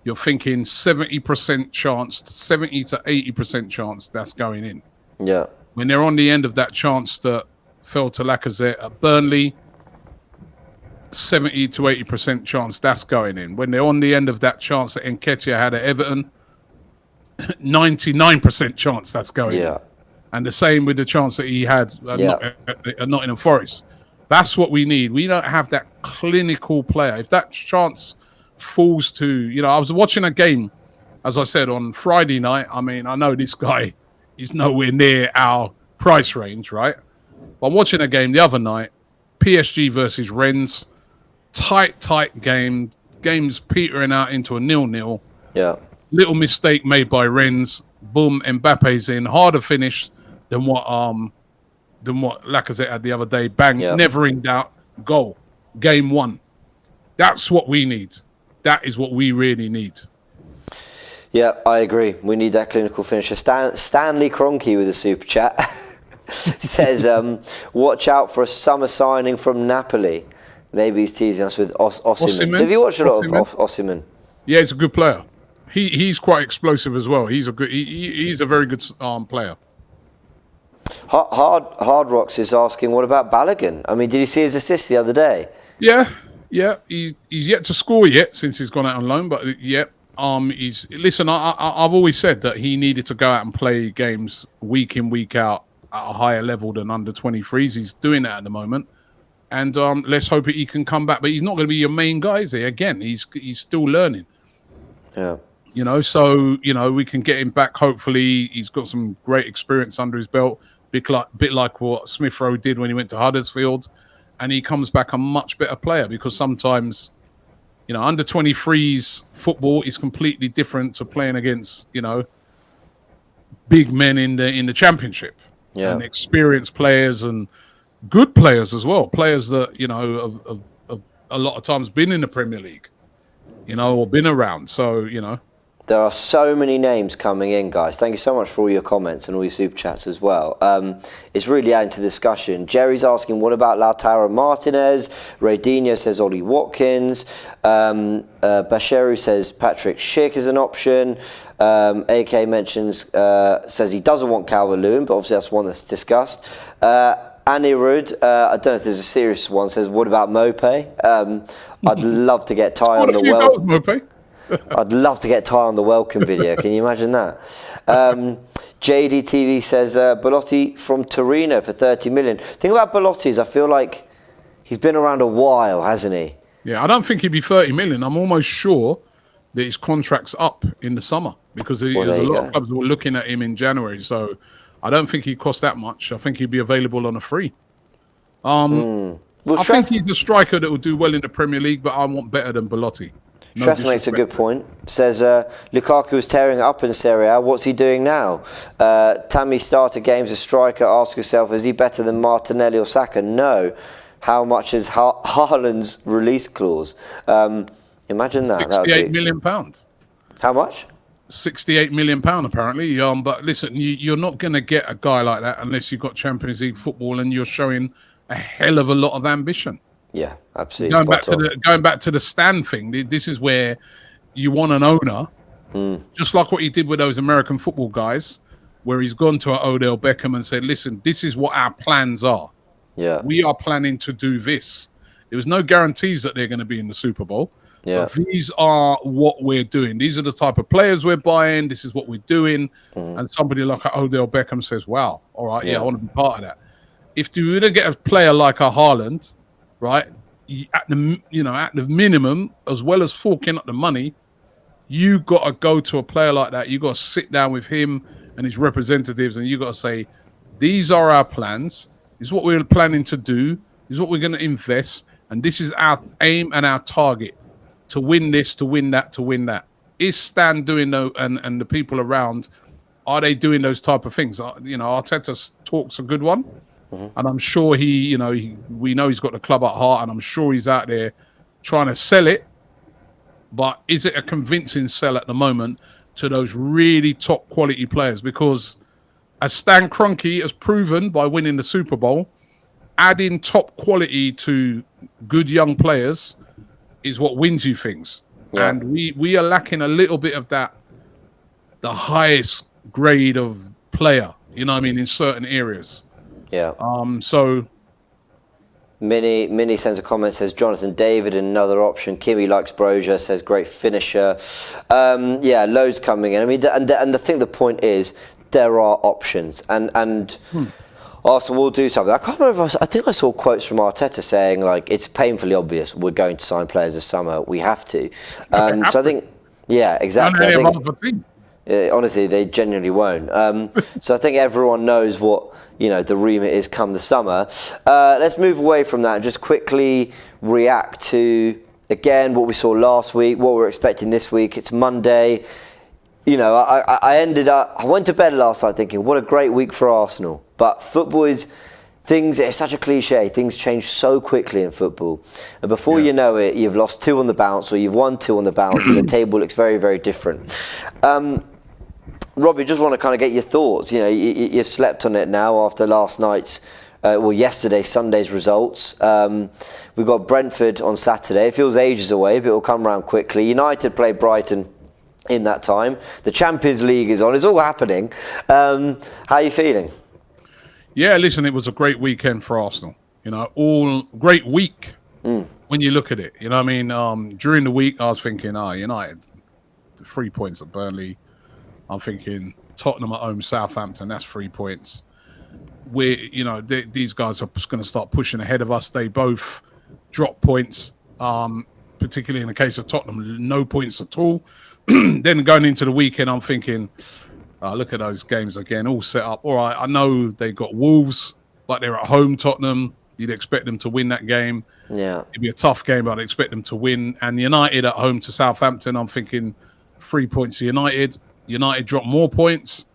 you're thinking 70% chance, 70 to 80% chance that's going in. Yeah. When they're on the end of that chance that fell to Lacazette at Burnley, 70 to 80% chance that's going in. When they're on the end of that chance that Nketiah had at Everton, 99% chance that's going in. And the same with the chance that he had at Nottingham Forest. That's what we need. We don't have that clinical player. If that chance falls to, I was watching a game, as I said, on Friday night. I mean, I know this guy is nowhere near our price range, right? But I'm watching a game the other night, PSG versus Rennes. Tight game. Game's petering out into a 0-0. Yeah. Little mistake made by Rennes. Boom, Mbappe's in. Harder finish than what Lacazette had the other day. Bang, never in doubt, goal. Game 1. That's what we need. That is what we really need. Yeah, I agree. We need that clinical finisher. Stanley Kroenke with a super chat says, watch out for a summer signing from Napoli. Maybe he's teasing us with Osimhen. Have you watched a lot of Osimhen? Yeah, he's a good player. He's quite explosive as well. He's a very good player. Hard Rocks is asking, what about Balogun? I mean, did you see his assist the other day? Yeah, Yeah, he's yet to score yet since he's gone out on loan, but yeah. He's listen. I've always said that he needed to go out and play games week in, week out at a higher level than under 23s. He's doing that at the moment, and let's hope he can come back. But he's not going to be your main guy, is he? Again, he's still learning. Yeah. So we can get him back. Hopefully, he's got some great experience under his belt. Bit like what Smith Rowe did when he went to Huddersfield, and he comes back a much better player because sometimes. Under 23s football is completely different to playing against, big men in the championship. Yeah. And experienced players and good players as well. Players that, have a lot of times been in the Premier League, or been around. So, There are so many names coming in, guys. Thank you so much for all your comments and all your super chats as well. It's really adding to the discussion. Jerry's asking, what about Lautaro Martinez? Raydinho says Ollie Watkins. Basheru says Patrick Schick is an option. AK mentions, says he doesn't want Calvert-Lewin, but obviously that's one that's discussed. Anirud, I don't know if there's a serious one, says, what about Mope? I'd love to get Ty on the well. Mope. I'd love to get Ty on the welcome video. Can you imagine that? JDTV says Belotti from Torino for 30 million. The thing about Belotti is I feel like he's been around a while, hasn't he? Yeah, I don't think he'd be 30 million. I'm almost sure that his contract's up in the summer because there's a lot of clubs that were looking at him in January. So I don't think he'd cost that much. I think he'd be available on a free. I think he's a striker that will do well in the Premier League, but I want better than Belotti. Stress makes a good point. Says Lukaku was tearing it up in Serie A. What's he doing now? Tammy started games as striker. Ask yourself, is he better than Martinelli or Saka? No. How much is Haaland's release clause? Imagine that. £68 million. How much? £68 million apparently. But listen, you're not going to get a guy like that unless you've got Champions League football and you're showing a hell of a lot of ambition. Yeah, absolutely. Going back to the stand thing, this is where you want an owner, just like what he did with those American football guys, where he's gone to Odell Beckham and said, listen, this is what our plans are. Yeah. We are planning to do this. There was no guarantees that they're going to be in the Super Bowl. Yeah. But these are what we're doing. These are the type of players we're buying. This is what we're doing. And somebody like Odell Beckham says, wow, all right, I want to be part of that. If you were to get a player like a Haaland, right, at the minimum, as well as forking up the money, you got to go to a player like that. You got to sit down with him and his representatives, and you got to say, these are our plans. This is what we're planning to do. This is what we're going to invest, and this is our aim and our target to win this, to win that, to win that. Is Stan doing and the people around? Are they doing those type of things? Arteta's talk's a good one. And I'm sure we know he's got the club at heart, and I'm sure he's out there trying to sell it. But is it a convincing sell at the moment to those really top quality players? Because as Stan Kroenke has proven by winning the Super Bowl, adding top quality to good young players is what wins you things. Yeah. And we are lacking a little bit of that, the highest grade of player, in certain areas. Yeah. So Mini sends a comment, says Jonathan David, another option. Kimmy likes Brozier, says great finisher. Loads coming in. I mean, the point is there are options, and Arsenal will do something. I can't remember. I think I saw quotes from Arteta saying like it's painfully obvious we're going to sign players this summer. We have to. So I think, yeah, exactly. Honestly, they genuinely won't. So I think everyone knows what the remit is come the summer. Let's move away from that and just quickly react to again what we saw last week, what we're expecting this week. It's Monday. I went to bed last night thinking what a great week for Arsenal. But football is it's such a cliche. Things change so quickly in football, and before you know it, you've lost 2 on the bounce or you've won 2 on the bounce, and the table looks very, very different. Robbie, just want to kind of get your thoughts. You've slept on it now after last night's, Sunday's results. We've got Brentford on Saturday. It feels ages away, but it will come around quickly. United play Brighton in that time. The Champions League is on. It's all happening. How are you feeling? Yeah, listen, it was a great weekend for Arsenal. All great week when you look at it. You know what I mean? During the week, I was thinking, United, 3 points at Burnley. I'm thinking Tottenham at home, Southampton, that's 3 points. These guys are going to start pushing ahead of us. They both drop points, particularly in the case of Tottenham, no points at all. Then going into the weekend, I'm thinking, look at those games again, all set up. All right, I know they got Wolves, but they're at home, Tottenham. You'd expect them to win that game. Yeah. It'd be a tough game, but I'd expect them to win. And United at home to Southampton, I'm thinking 3 points to United. United drop more points.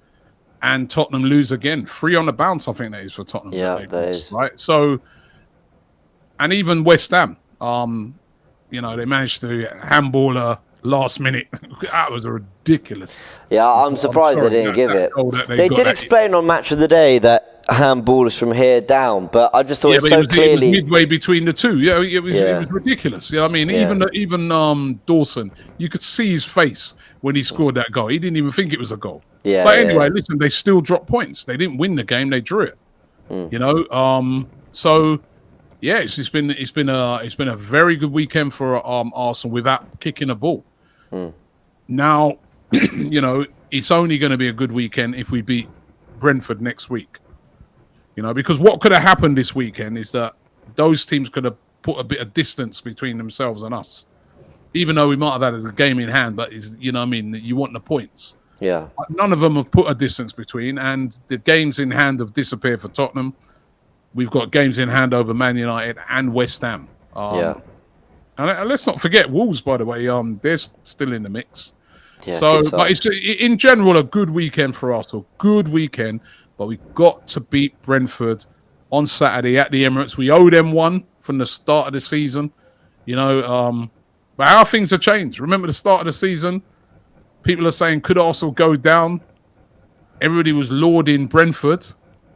And Tottenham lose again. 3 on the bounce, I think that is for Tottenham. Yeah, that is. Right? So, and even West Ham, they managed to handball last minute. That was ridiculous. Yeah, I'm surprised they didn't give it. They did explain on Match of the Day that handball is from here down, but I just thought it was midway between the two. Yeah, it was ridiculous. You know what I mean? Even Dawson, you could see his face when he scored that goal. He didn't even think it was a goal. Yeah. But anyway, listen, they still dropped points. They didn't win the game; they drew it. So yeah, it's been a very good weekend for Arsenal without kicking a ball. Now, it's only going to be a good weekend if we beat Brentford next week. Because what could have happened this weekend is that those teams could have put a bit of distance between themselves and us, even though we might have had a game in hand. But you want the points. Yeah. None of them have put a distance between, and the games in hand have disappeared for Tottenham. We've got games in hand over Man United and West Ham. And let's not forget Wolves, by the way. They're still in the mix. Yeah, but it's in general a good weekend for Arsenal. Good weekend, but we got to beat Brentford on Saturday at the Emirates. We owe them one from the start of the season. But how things have changed. Remember the start of the season? People are saying, could Arsenal go down? Everybody was lauding Brentford.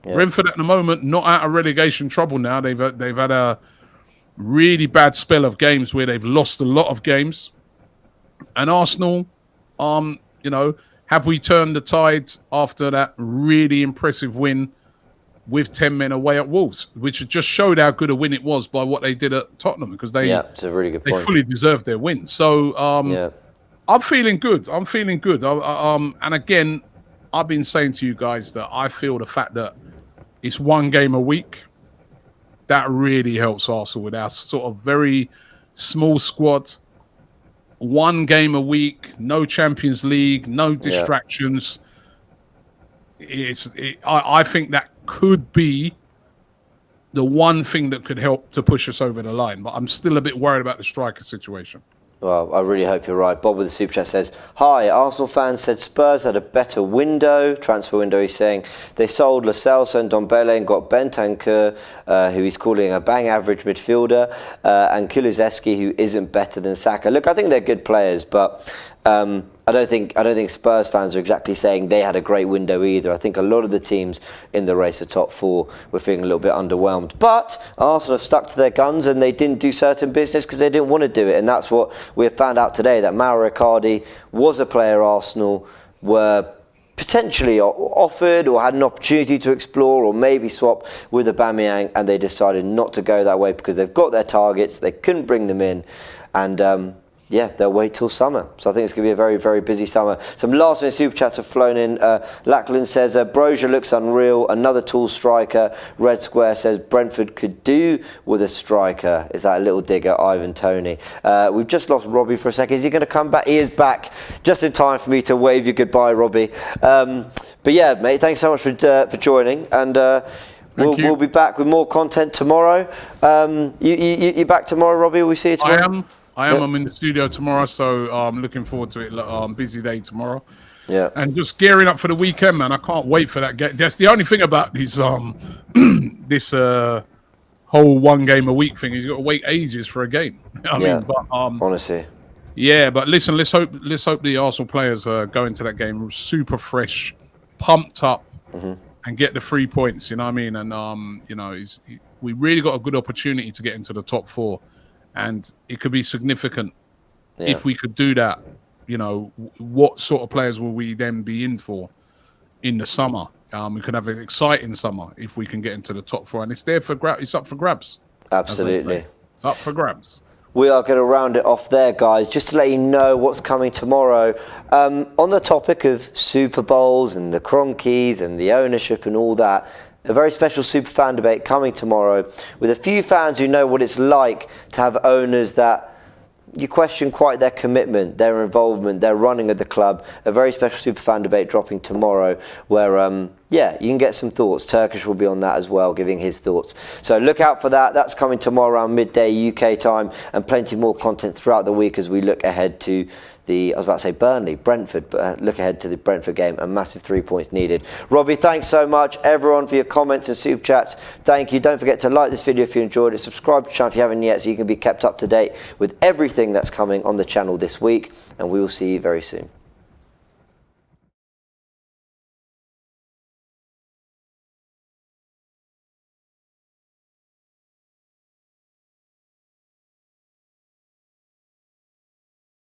Yeah. Brentford at the moment not out of relegation trouble now. They've had a really bad spell of games where they've lost a lot of games. And Arsenal, have we turned the tide after that really impressive win with 10 men away at Wolves, which just showed how good a win it was by what they did at Tottenham, because it's a really good point. They fully deserved their win. So I'm feeling good. And again, I've been saying to you guys that I feel the fact that it's one game a week, that really helps Arsenal with our sort of very small squad. One game a week, no Champions League, no distractions. I think that could be the one thing that could help to push us over the line. But I'm still a bit worried about the striker situation. Well, I really hope you're right. Bob with the Super Chat says, hi, Arsenal fans said Spurs had a better transfer window. He's saying they sold Lo Celso and Ndombele and got Bentancur, who he's calling a bang average midfielder, and Kulusevski, who isn't better than Saka. Look, I think they're good players, but I don't think Spurs fans are exactly saying they had a great window either. I think a lot of the teams in the race for top 4 were feeling a little bit underwhelmed. But Arsenal have stuck to their guns and they didn't do certain business because they didn't want to do it. And that's what we have found out today, that Mauro Icardi was a player Arsenal were potentially offered or had an opportunity to explore or maybe swap with Aubameyang, and they decided not to go that way because they've got their targets, they couldn't bring them in, and they'll wait till summer. So I think it's going to be a very, very busy summer. Some last-minute super chats have flown in. Lachlan says, Brozier looks unreal. Another tall striker. Red Square says, Brentford could do with a striker. Is that a little dig at Ivan Toney? We've just lost Robbie for a second. Is he going to come back? He is back just in time for me to wave you goodbye, Robbie. But yeah, mate, thanks so much for joining. And we'll be back with more content tomorrow. You back tomorrow, Robbie? Will we see you tomorrow? I am. I'm in the studio tomorrow, so I'm looking forward to it. Busy day tomorrow. Yeah. And just gearing up for the weekend, man. I can't wait for that game. That's the only thing about this this whole one game a week thing is you got to wait ages for a game. I mean, but honestly. Yeah, but listen, let's hope the Arsenal players go into that game super fresh, pumped up, and get the 3 points. You know what I mean? And we really got a good opportunity to get into the top 4. And it could be significant if we could do that. What sort of players will we then be in for in the summer? We could have an exciting summer if we can get into the top 4, and it's there for it's up for grabs. Absolutely, it's up for grabs. we are going to round it off there, guys. Just to let you know what's coming tomorrow. On the topic of Super Bowls and the Kroenkes and the ownership and all that, a very special super fan debate coming tomorrow with a few fans who know what it's like to have owners that you question quite their commitment, their involvement, their running of the club. A very special super fan debate dropping tomorrow where, yeah, you can get some thoughts. Turkish will be on that as well, giving his thoughts. So look out for that. That's coming tomorrow around midday UK time, and plenty more content throughout the week as we look ahead to I was about to say Burnley, Brentford, but look ahead to the Brentford game. A massive 3 points needed. Robbie, thanks so much. Everyone for your comments and super chats. Thank you. Don't forget to like this video if you enjoyed it. Subscribe to the channel if you haven't yet so you can be kept up to date with everything that's coming on the channel this week. And we will see you very soon.